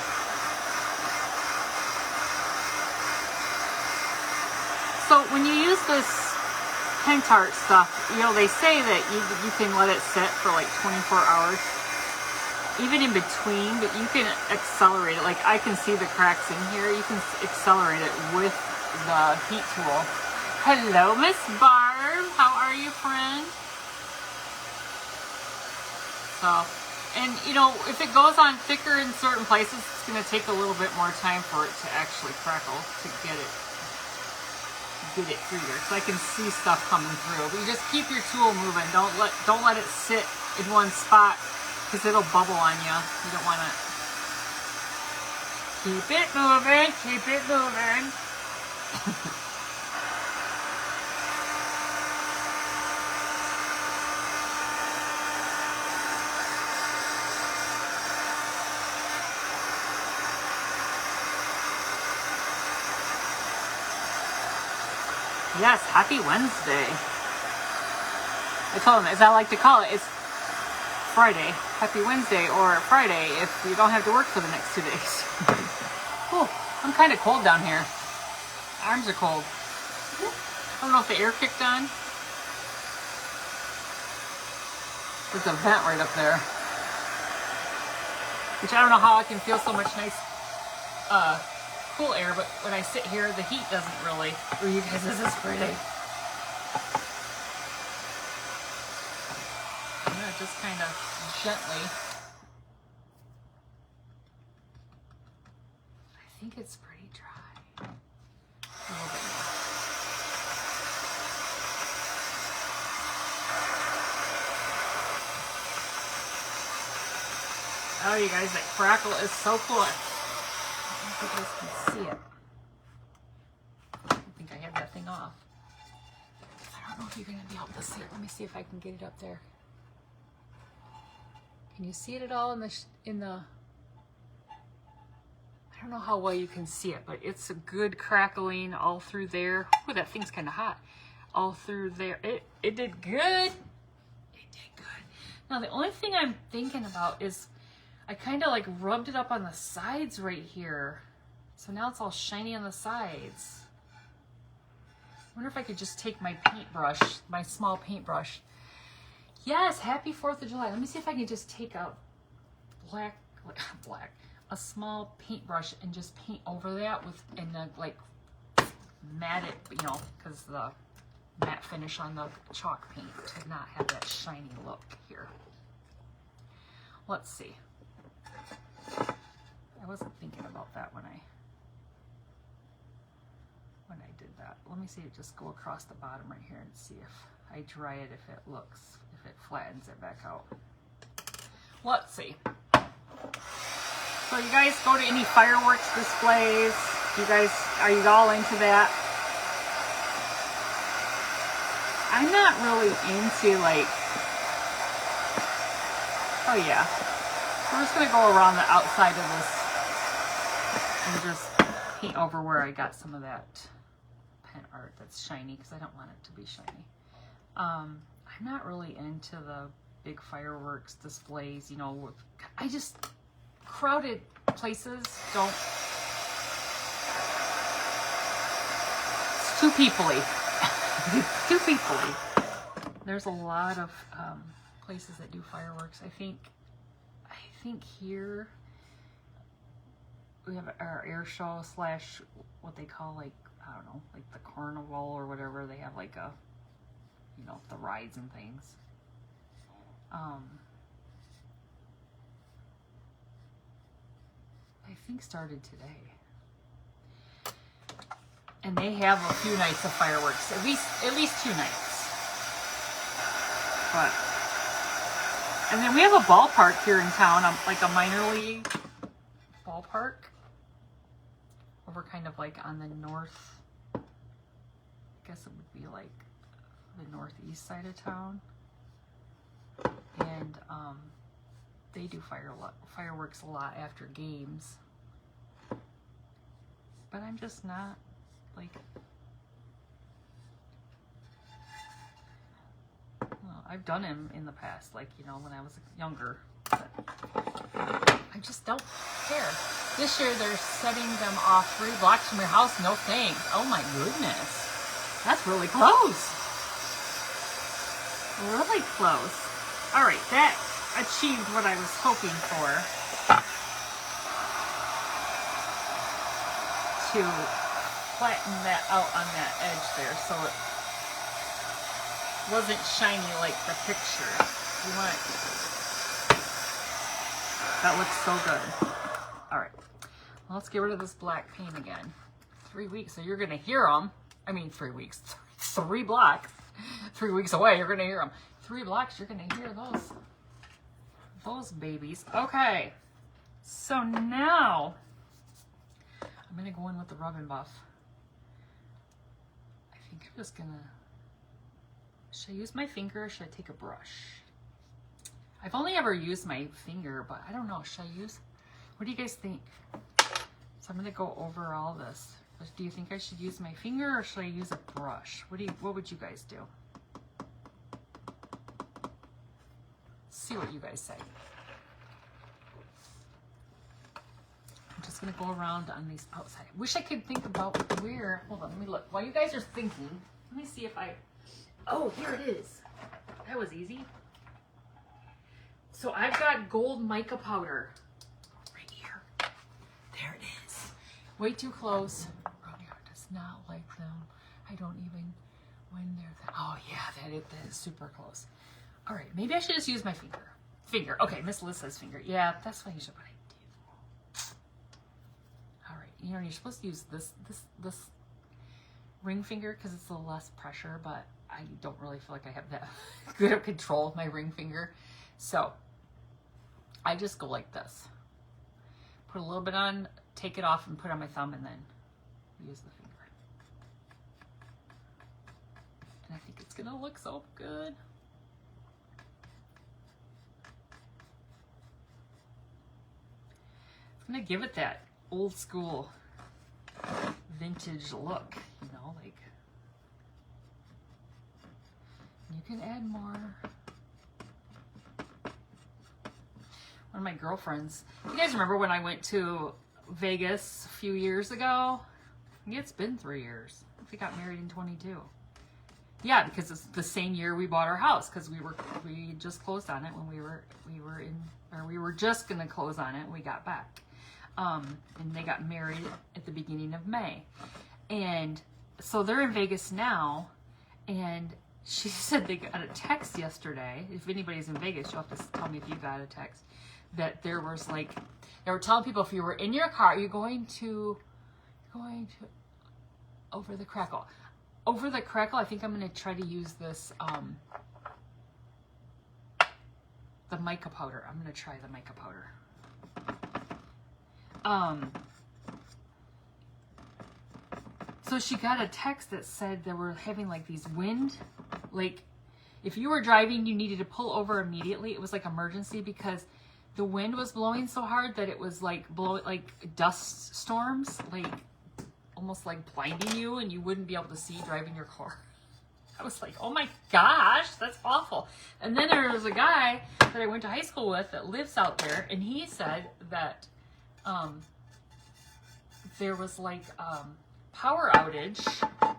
So when you use this Pentart stuff, you know, they say that you can let it sit for like 24 hours. Even in between, but you can accelerate it. Like, I can see the cracks in here. You can accelerate it with the heat tool. Hello, Miss Barb. How are you, friend? So, and you know, if it goes on thicker in certain places, it's going to take a little bit more time for it to actually crackle to get it through there. So I can see stuff coming through. But you just keep your tool moving. Don't let it sit in one spot because it'll bubble on you. You don't want to. Keep it moving. Keep it moving. Yes, happy Wednesday. I told him, as I like to call it, it's Friday. Happy Wednesday, or Friday if you don't have to work for the next 2 days. Oh, I'm kind of cold down here. Arms are cold. I don't know if the air kicked on. There's a vent right up there. Which I don't know how I can feel so much nice cool air, but when I sit here, the heat doesn't really. Oh, you guys, this is pretty. I'm gonna just kind of gently. I think it's pretty dry. A little bit more. Oh, you guys, that crackle is so cool. I don't know if you guys can see it. I think I had that thing off. I don't know if you're going to be able to see it. Let me see if I can get it up there. Can you see it at all in the I don't know how well you can see it, but it's a good crackling all through there. Ooh, that thing's kind of hot. All through there. It did good. It did good. Now, the only thing I'm thinking about is I kind of like rubbed it up on the sides right here. So now it's all shiny on the sides. I wonder if I could just take my paintbrush, my small paintbrush. Yes, happy 4th of July. Let me see if I can just take a a small paintbrush and just paint over that with, and then like matte it, you know, because the matte finish on the chalk paint to not have that shiny look here. Let's see. I wasn't thinking about that when I did that. Let me see it just go across the bottom right here and see if I dry it, if it flattens it back out. Let's see. So you guys go to any fireworks displays? Are you all into that? I'm not really into like, oh yeah. We're just gonna go around the outside of this and just paint over where I got some of that pen art that's shiny, because I don't want it to be shiny. I'm not really into the big fireworks displays, you know. I just, crowded places don't, it's too peoply. Too peoply. There's a lot of places that do fireworks. I think here we have our air show / what they call, like, I don't know, like the carnival or whatever. They have like a, you know, the rides and things. I think started today. And they have a few nights of fireworks, at least 2 nights. But, and then we have a ballpark here in town, like a minor league ballpark. Over kind of like on the north, I guess it would be like the northeast side of town. And they do fireworks a lot after games. But I'm just not like, well, I've done them in the past, like, you know, when I was younger, but I just don't care. This year they're setting them off 3 blocks from your house. No thanks. Oh my goodness, that's really close. Really close. All right, that achieved what I was hoping for. To flatten that out on that edge there, so it wasn't shiny like the picture. You want That looks so good. All right. Well, let's get rid of this black paint again. 3 weeks, so you're going to hear them. I mean, 3 weeks. 3 blocks. 3 weeks away, you're going to hear them. 3 blocks, you're going to hear those babies. Okay. So now, I'm going to go in with the Rub and Buff. I think I'm just going to... Should I use my finger or should I take a brush? I've only ever used my finger, but I don't know. Should I use... What do you guys think? So I'm going to go over all this. Do you think I should use my finger or should I use a brush? What would you guys do? See what you guys say. I'm just going to go around on these outside. I wish I could think about where... Hold on, let me look. While you guys are thinking, let me see if I... Oh, here it is. That was easy. So I've got gold mica powder right here. There it is. Way too close. Romeo does not like them. I don't even, when they're that. Oh yeah, that is super close. All right, maybe I should just use my finger. Okay, Miss Liz says finger. Yeah, that's what I usually do. All right, you know, you're supposed to use this ring finger because it's a little less pressure, but I don't really feel like I have that good control of my ring finger. So I just go like this. Put a little bit on, take it off and put it on my thumb and then use the finger. And I think it's gonna look so good. It's gonna give it that old school vintage look, you know, like you can add more. One of my girlfriends, you guys remember when I went to Vegas a few years ago? I think it's been 3 years. We got married in 22. Yeah, because it's the same year we bought our house because we just closed on it when we were just gonna close on it when we got back. And they got married at the beginning of May. And so they're in Vegas now, and she said they got a text yesterday. If anybody's in Vegas, you'll have to tell me if you got a text. That there was like, they were telling people if you were in your car, you're going to over the crackle. Over the crackle, I think I'm going to try to use this, the mica powder. I'm going to try the mica powder. So she got a text that said they were having like these wind, like if you were driving, you needed to pull over immediately. It was like emergency because the wind was blowing so hard that it was like like dust storms, like almost like blinding you and you wouldn't be able to see driving your car. I was like, oh my gosh, that's awful. And then there was a guy that I went to high school with that lives out there, and he said that there was like power outage. I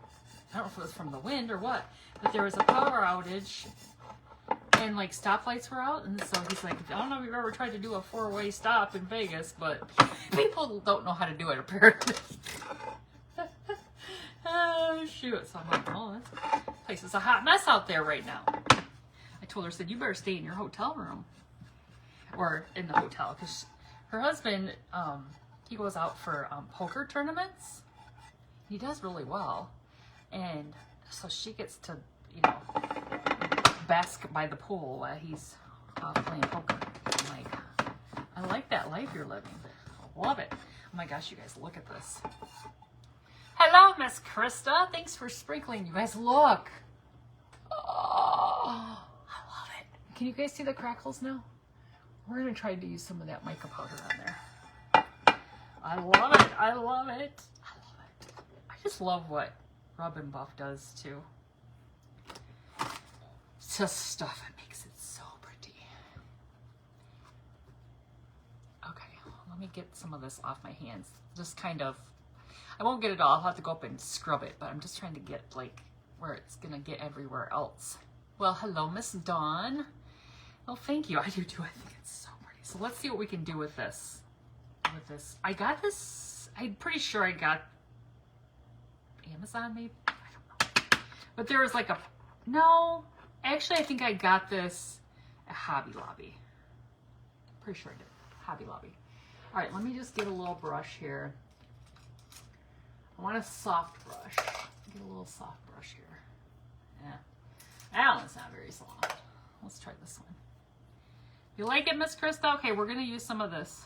don't know if it was from the wind or what, but there was a power outage and like stoplights were out. And so he's like, I don't know if you've ever tried to do a 4-way stop in Vegas, but people don't know how to do it apparently. Oh shoot. So I'm like, oh, this place is a hot mess out there right now. I told her, I said, you better stay in your hotel room or in the hotel, because her husband, he goes out for poker tournaments. He does really well. And so she gets to, you know, bask by the pool while he's playing poker. I'm like, I like that life you're living. I love it. Oh my gosh, you guys, look at this. Hello, Miss Krista. Thanks for sprinkling. You guys, look. Oh, I love it. Can you guys see the crackles now? We're going to try to use some of that mica powder on there. I love it. I love it. I love it. I just love what Rub and Buff does too. It's just stuff that makes it so pretty. Okay, let me get some of this off my hands. Just kind of, I won't get it all. I'll have to go up and scrub it, but I'm just trying to get like where it's gonna get everywhere else. Well, hello, Miss Dawn. Oh, thank you. I do too. I think it's so pretty. So let's see what we can do with this. I got this, I'm pretty sure I got Amazon maybe? I don't know. But there was like a, no, actually I think I got this at Hobby Lobby. Pretty sure I did. Hobby Lobby. All right, let me just get a little brush here. I want a soft brush. Get a little soft brush here. Yeah. That one's not very soft. Let's try this one. You like it, Miss Krista? Okay, we're going to use some of this.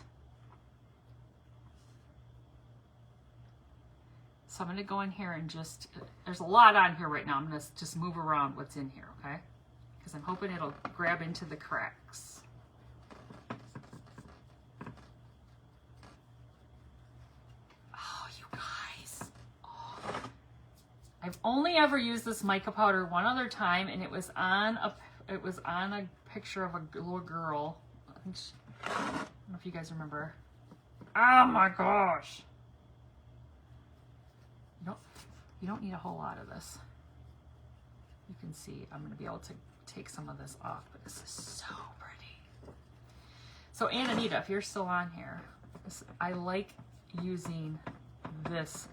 So I'm going to go in here and just, there's a lot on here right now. I'm going to just move around what's in here, okay? Because I'm hoping it'll grab into the cracks. Oh, you guys. Oh. I've only ever used this mica powder one other time, and it was on a picture of a little girl. I don't know if you guys remember. Oh my gosh. You don't need a whole lot of this. You can see I'm going to be able to take some of this off, but this is so pretty. So Aunt Anita, if you're still on here, I like using this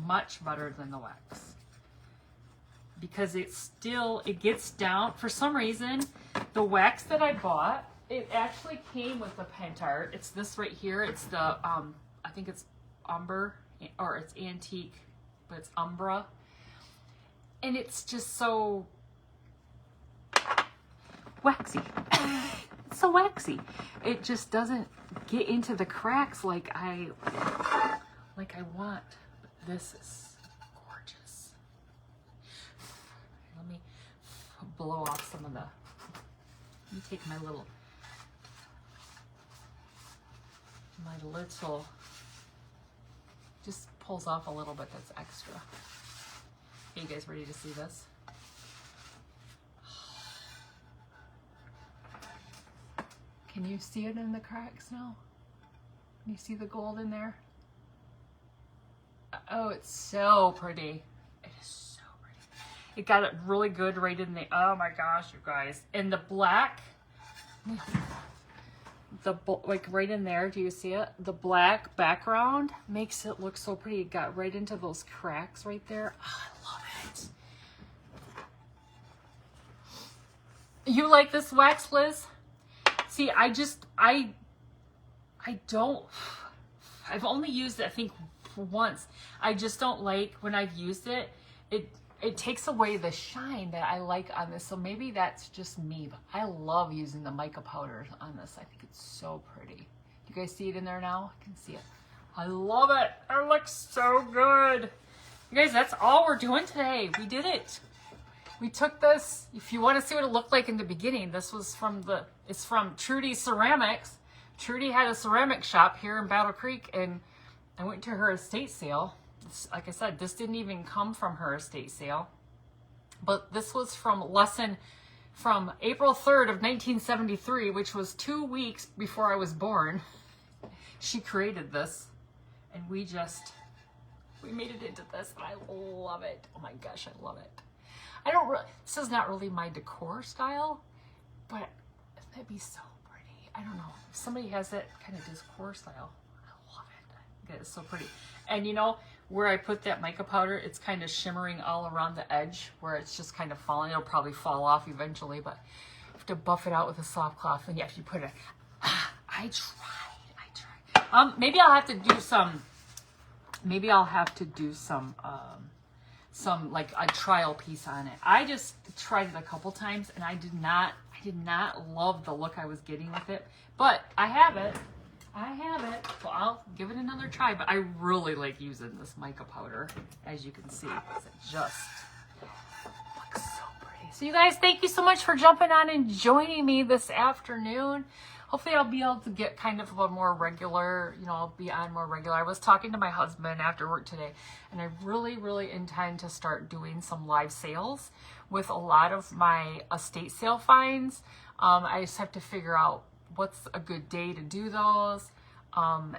much better than the wax because it gets down. For some reason, the wax that I bought, it actually came with the Pentart. It's this right here. It's the, I think it's Umber, or it's Antique, but it's Umbra. And it's just so waxy. It's so waxy. It just doesn't get into the cracks like I want. But this is gorgeous. Let me blow off some of the, let me take my little, just pulls off a little bit that's extra. Are you guys ready to see this? Can you see it in the cracks now? Can you see the gold in there? Oh, it's so pretty. It is so pretty. It got it really good right in the, oh my gosh, you guys. And the black, like right in there, do you see it? The black background makes it look so pretty. It got right into those cracks right there. Oh, I love it. You like this wax, Liz? See, I've only used it, I think, once. I just don't like, when I've used it, it takes away the shine that I like on this. So maybe that's just me, but I love using the mica powder on this. I think it's so pretty. You guys see it in there now? I can see it. I love it. It looks so good. You guys, that's all we're doing today. We did it. We took this. If you want to see what it looked like in the beginning, this was it's from Trudy Ceramics. Trudy had a ceramic shop here in Battle Creek, and I went to her estate sale. Like I said, this didn't even come from her estate sale, but this was from April 3rd of 1973, which was 2 weeks before I was born. She created this, and we made it into this, and I love it. Oh my gosh, I love it. This is not really my decor style, but that'd be so pretty. I don't know. If somebody has that kind of decor style, I love it. It's so pretty. And you know, where I put that mica powder, it's kind of shimmering all around the edge where it's just kind of falling. It'll probably fall off eventually, but you have to buff it out with a soft cloth. And yeah, if you put it, I tried. Maybe I'll have to do some like a trial piece on it. I just tried it a couple times and I did not love the look I was getting with it, but I have it. So I'll give it another try, but I really like using this mica powder, as you can see. It just looks so pretty. So you guys, thank you so much for jumping on and joining me this afternoon. Hopefully I'll be able to get kind of a more regular, I'll be on more regular. I was talking to my husband after work today, and I really, really intend to start doing some live sales with a lot of my estate sale finds. I just have to figure out what's a good day to do those, and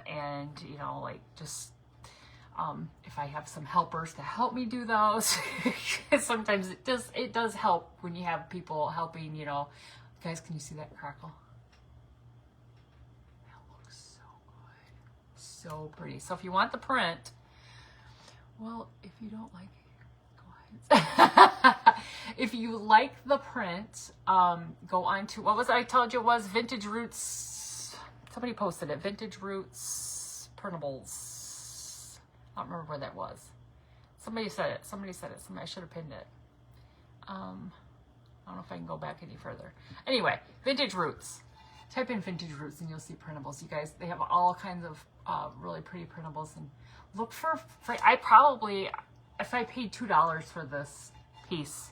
if I have some helpers to help me do those. Sometimes it does help when you have people helping. Guys, can you see that crackle? That looks so good, so pretty. So if you want the print, well, if you don't like it, go ahead. If you like the print, go on to, what was I told you it was? Vintage Roots Somebody posted it. Vintage Roots printables. I don't remember where that was. Somebody said it. I should have pinned it. I don't know if I can go back any further. Anyway, Vintage Roots. Type in Vintage Roots and you'll see printables. You guys, they have all kinds of really pretty printables. And look for I probably, if I paid $2 for this piece,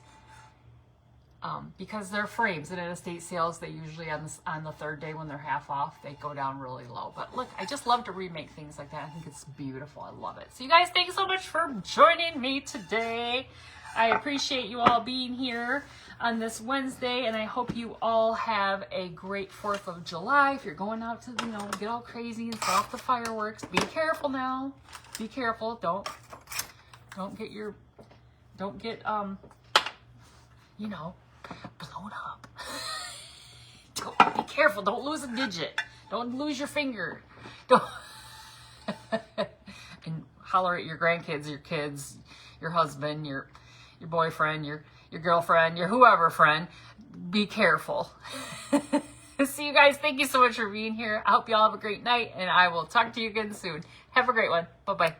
because they're frames, and at estate sales, they usually on the third day when they're half off, they go down really low. But look, I just love to remake things like that. I think it's beautiful. I love it. So you guys, thanks so much for joining me today. I appreciate you all being here on this Wednesday, and I hope you all have a great 4th of July. If you're going out to, get all crazy and set off the fireworks, be careful now. Be careful. Don't get blown up. Be careful. Don't lose a digit. Don't lose your finger. Don't. And holler at your grandkids, your kids, your husband, your boyfriend, your girlfriend, your whoever friend. Be careful. See you guys. Thank you so much for being here. I hope you all have a great night, and I will talk to you again soon. Have a great one. Bye-bye.